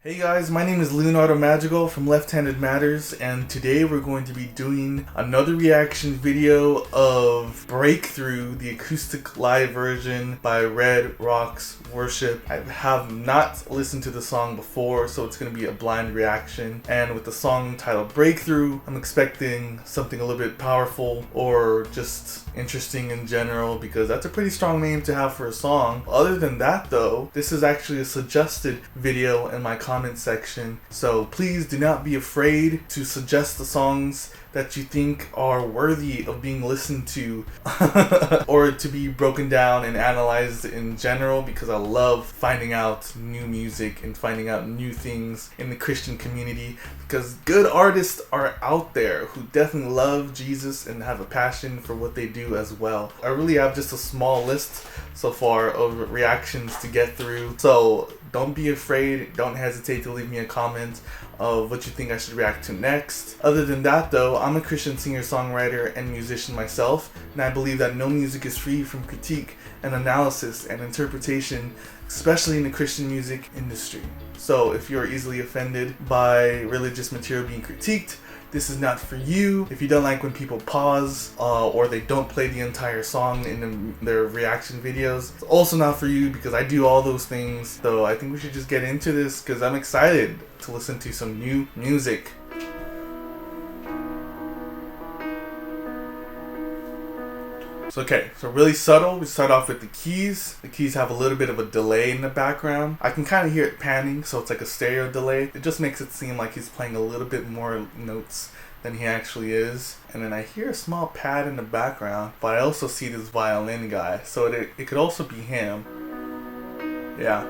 Hey guys, my name is Leonardo Magical from Left Handed Matters, and today we're going to be doing another reaction video of Breakthrough, the acoustic live version by Red Rocks Worship. I have not listened to the song before, so it's going to be a blind reaction. And with the song titled Breakthrough, I'm expecting something a little bit powerful or just interesting in general, because that's a pretty strong name to have for a song. Other than that though, this is actually a suggested video in my comment section, so please do not be afraid to suggest the songs that you think are worthy of being listened to or to be broken down and analyzed in general, because I love finding out new music and finding out new things in the Christian community, because good artists are out there who definitely love Jesus and have a passion for what they do as well. I really have just a small list so far of reactions to get through, so don't be afraid, don't hesitate to leave me a comment of what you think I should react to next. Other than that though, I'm a Christian singer-songwriter and musician myself, and I believe that no music is free from critique and analysis and interpretation, especially in the Christian music industry. So if you're easily offended by religious material being critiqued, this is not for you. If you don't like when people pause or they don't play the entire song in their reaction videos, it's also not for you, because I do all those things. So I think we should just get into this, because I'm excited to listen to some new music. So really subtle. We start off with the keys. The keys have a little bit of a delay in the background. I can kind of hear it panning, so it's like a stereo delay. It just makes it seem like he's playing a little bit more notes than he actually is. And then I hear a small pad in the background, but I also see this violin guy, so it could also be him. Yeah.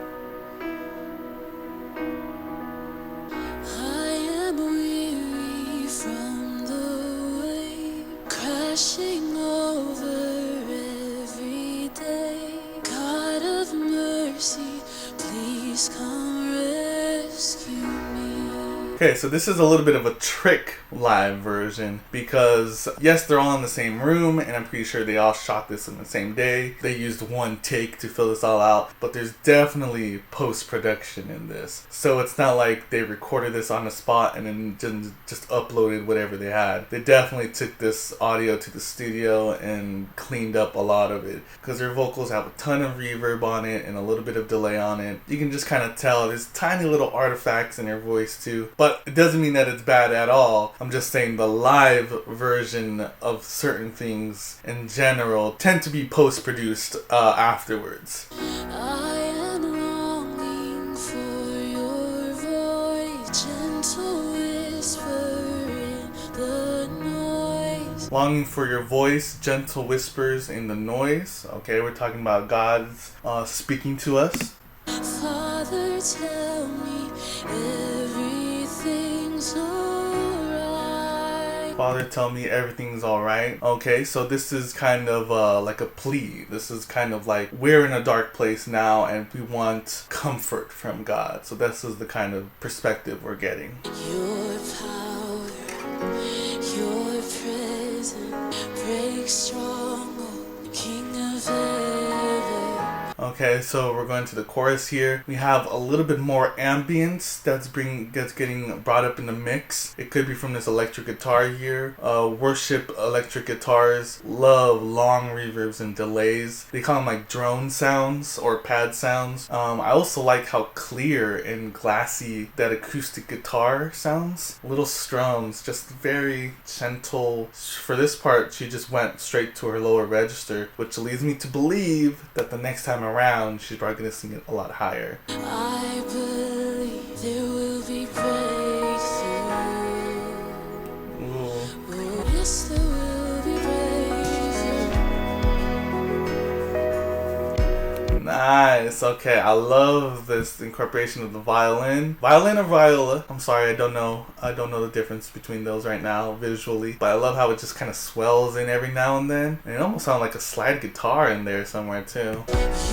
Okay, so this is a little bit of a trick live version, because yes, they're all in the same room, and I'm pretty sure they all shot this in the same day. They used one take to fill this all out, but there's definitely post-production in this. So it's not like they recorded this on the spot and then just uploaded whatever they had. They definitely took this audio to the studio and cleaned up a lot of it, because their vocals have a ton of reverb on it and a little bit of delay on it. You can just kind of tell there's tiny little artifacts in their voice too, but it doesn't mean that it's bad at all. I'm just saying the live version of certain things in general tend to be post-produced afterwards. I am longing for your voice, gentle whisper in the noise. Longing for your voice, gentle whispers in the noise. Okay, we're talking about God's speaking to us. Father, tell me everything's alright. Father, tell me everything's alright. Okay, so this is kind of like a plea. This is kind of like, we're in a dark place now and we want comfort from God. So this is the kind of perspective we're getting. Your power, your presence breaks stronghold, King of heaven. Okay, so we're going to the chorus here. We have a little bit more ambience that's getting brought up in the mix. It could be from this electric guitar here. Worship electric guitars love long reverbs and delays. They call them like drone sounds or pad sounds. I also like how clear and glassy that acoustic guitar sounds. Little strums, just very gentle. For this part, she just went straight to her lower register, which leads me to believe that the next time around she's probably going to sing it a lot higher. I believe there will be breakthrough. Ooh. Oh, yes, there will be breakthrough. Nice. Okay, I love this incorporation of the violin or viola. I'm sorry, I don't know the difference between those right now visually, but I love how it just kind of swells in every now and then, and it almost sounds like a slide guitar in there somewhere too.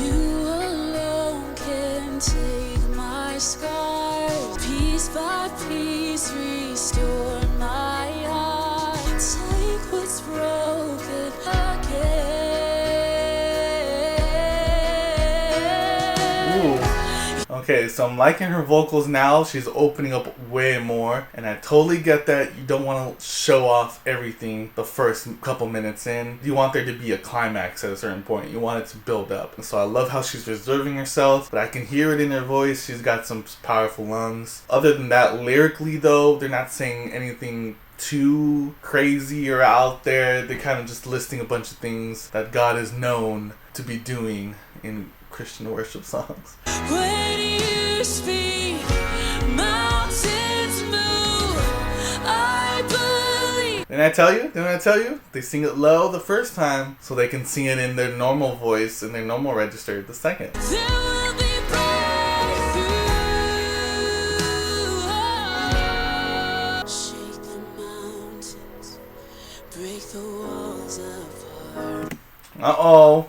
You alone can take my scars, piece by piece restore my heart, take what's broken again. Ooh. Okay, so I'm liking her vocals now. She's opening up way more, and I totally get that you don't want to show off everything the first couple minutes in. You want there to be a climax at a certain point. You want it to build up. And so I love how she's reserving herself, but I can hear it in her voice. She's got some powerful lungs. Other than that, lyrically though, they're not saying anything too crazy or out there. They're kind of just listing a bunch of things that God is known to be doing in Christian worship songs. When you speak, mountains move. I believe. Didn't I tell you? Didn't I tell you? They sing it low the first time so they can sing it in their normal voice, in their normal register the second. There will be breakthrough. Shake the mountains, break the walls apart. Uh-oh.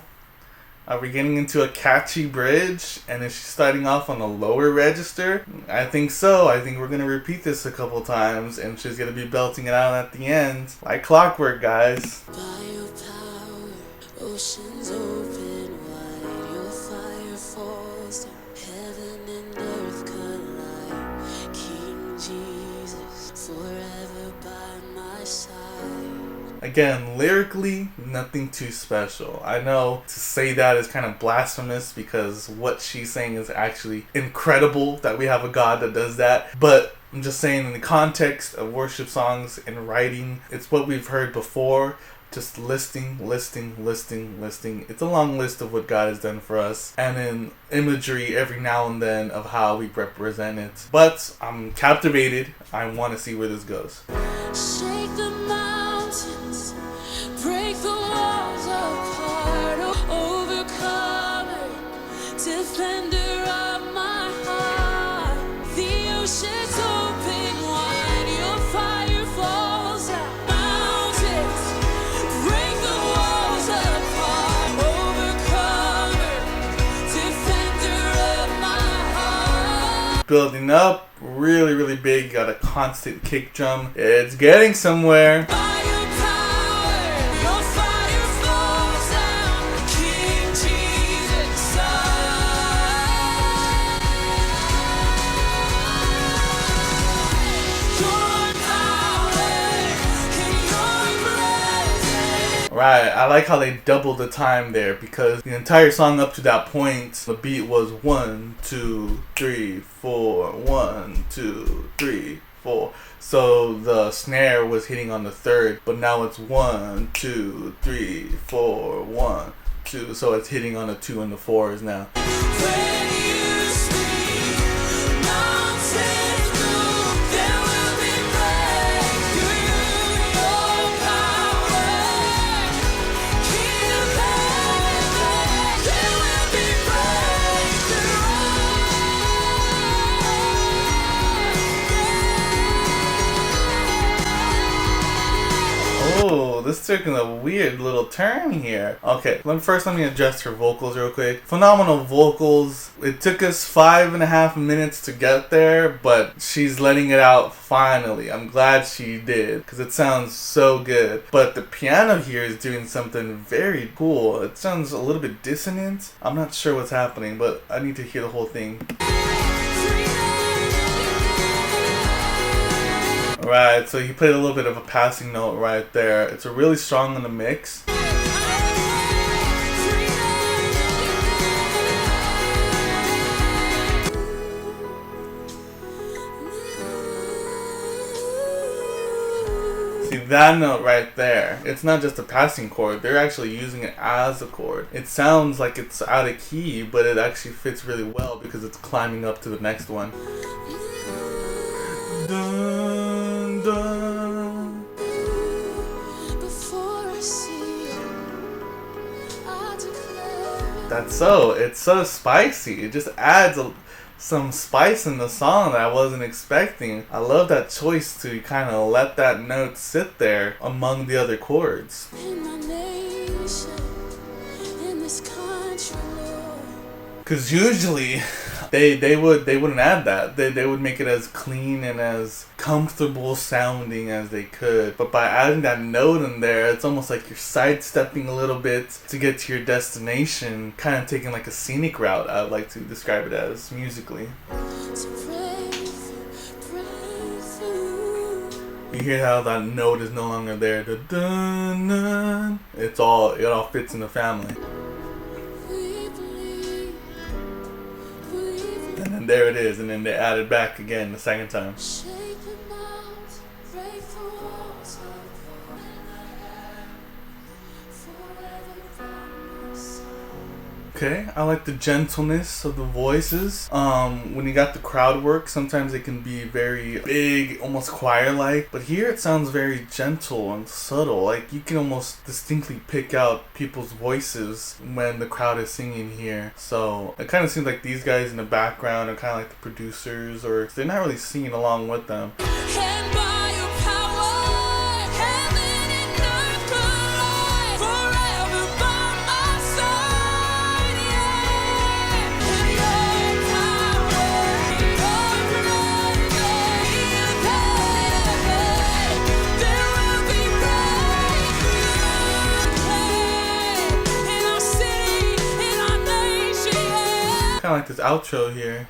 Are we getting into a catchy bridge? And is she starting off on a lower register? I think so. I think we're going to repeat this a couple times, and she's going to be belting it out at the end. Like clockwork, guys. By your power, oceans open wide. Your fire falls down. Heaven and earth collide. King Jesus, forever by my side. Again, lyrically, nothing too special. I know to say that is kind of blasphemous because what she's saying is actually incredible that we have a God that does that. But I'm just saying in the context of worship songs and writing, it's what we've heard before. Just listing. It's a long list of what God has done for us. And then imagery every now and then of how we represent it. But I'm captivated. I want to see where this goes. Shake the mountains, break the walls apart. Overcomer, defender of my heart. The oceans open wide, your fire falls out. Mountains, break the walls apart. Overcomer, defender of my heart. Building up. Really big. Got a constant kick drum. It's getting somewhere. By your power, your fire falls down. King Jesus, your power and your presence. Right, I like how they doubled the time there because the entire song up to that point, the beat was 1, 2, 3, 4, 1, 2, 3, 4. So the snare was hitting on the third, but now it's 1, 2, 3, 4, 1, 2. So it's hitting on the 2 and the 4s now. When you speak, mountains move. There will be breakthrough. Your power, King of heaven. There will be breakthrough. Oh, this took a weird little turn here. Okay, let me adjust her vocals real quick. Phenomenal vocals. It took us 5.5 minutes to get there, but she's letting it out finally. I'm glad she did, because it sounds so good. But the piano here is doing something very cool. It sounds a little bit dissonant. I'm not sure what's happening, but I need to hear the whole thing. Right, so he played a little bit of a passing note right there. It's a really strong in the mix. See that note right there, it's not just a passing chord, they're actually using it as a chord. It sounds like it's out of key, but it actually fits really well because it's climbing up to the next one. Dun, dun. Before I see it, I declare It's so spicy. It just adds some spice in the song that I wasn't expecting. I love that choice to kind of let that note sit there among the other chords. in my nation, in this country, Lord. Because usually they wouldn't add that. They would make it as clean and as comfortable sounding as they could. But by adding that note in there, it's almost like you're sidestepping a little bit to get to your destination, kind of taking like a scenic route, I'd like to describe it as musically. You hear how that note is no longer there. It all fits in the family. And then there it is, and then they add it back again the second time. Okay, I like the gentleness of the voices. When you got the crowd work, sometimes it can be very big, almost choir-like. But here it sounds very gentle and subtle. Like you can almost distinctly pick out people's voices when the crowd is singing here. So it kind of seems like these guys in the background are kind of like the producers, or they're not really singing along with them. Kind of like this outro here.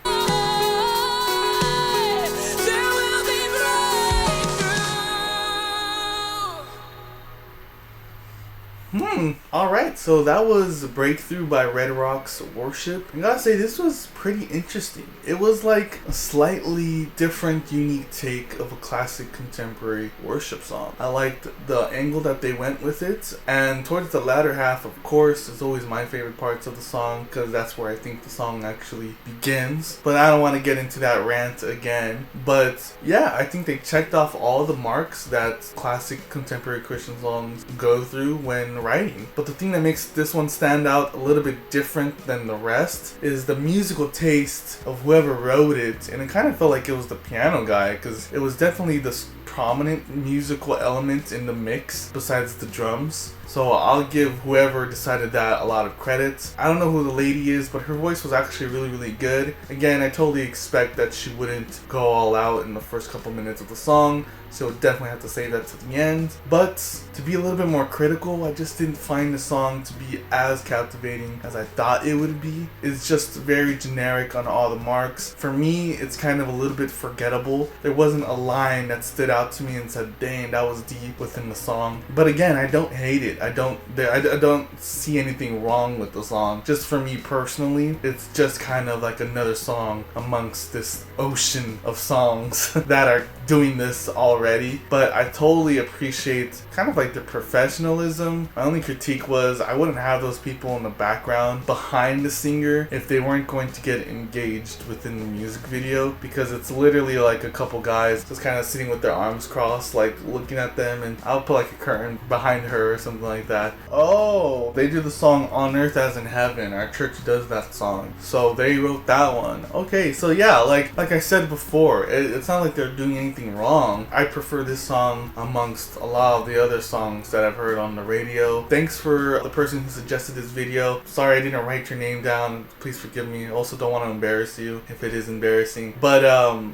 Alright, so that was Breakthrough by Red Rock's Worship. I gotta say, this was pretty interesting. It was like a slightly different, unique take of a classic contemporary worship song. I liked the angle that they went with it, and towards the latter half, of course, is always my favorite parts of the song, because that's where I think the song actually begins. But I don't want to get into that rant again. But yeah, I think they checked off all the marks that classic contemporary Christian songs go through when writing. But the thing that makes this one stand out a little bit different than the rest is the musical taste of whoever wrote it. And it kind of felt like it was the piano guy, because it was definitely the prominent musical element in the mix besides the drums. So I'll give whoever decided that a lot of credit. I don't know who the lady is, but her voice was actually really, really good. Again, I totally expect that she wouldn't go all out in the first couple minutes of the song, so definitely have to save that to the end. But to be a little bit more critical, I just didn't find the song to be as captivating as I thought it would be. It's just very generic on all the marks. For me, it's kind of a little bit forgettable. There wasn't a line that stood out to me and said, dang, that was deep within the song. But again, I don't hate it. I don't see anything wrong with the song. Just for me personally, it's just kind of like another song amongst this ocean of songs that are doing this already. But I totally appreciate kind of like the professionalism. My only critique was I wouldn't have those people in the background behind the singer if they weren't going to get engaged within the music video, because it's literally like a couple guys just kind of sitting with their arms crossed, like looking at them, and I'll put like a curtain behind her or something like that. Oh, they do the song On Earth as in Heaven. Our church does that song, so they wrote that one. Okay, so yeah, like I said before, it's not like they're doing anything wrong. I prefer this song amongst a lot of the other songs that I've heard on the radio. Thanks for the person who suggested this video. Sorry I didn't write your name down. Please forgive me. Also, don't want to embarrass you if it is embarrassing. But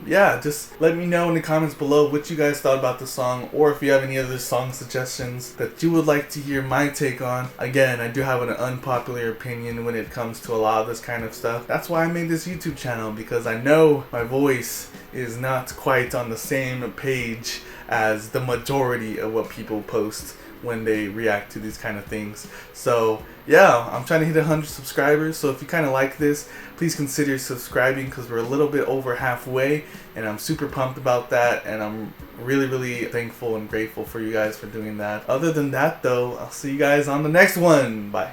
yeah, just let me know in the comments below what you guys thought about the song, or if you have any other song suggestions that you would like to hear my take on. Again, I do have an unpopular opinion when it comes to a lot of this kind of stuff. That's why I made this YouTube channel, because I know my voice is not quite on the same page as the majority of what people post when they react to these kind of things. So yeah, I'm trying to hit 100 subscribers, so if you kind of like this, please consider subscribing, because we're a little bit over halfway, and I'm super pumped about that, and I'm really, really thankful and grateful for you guys for doing that. Other than that though, I'll see you guys on the next one. Bye.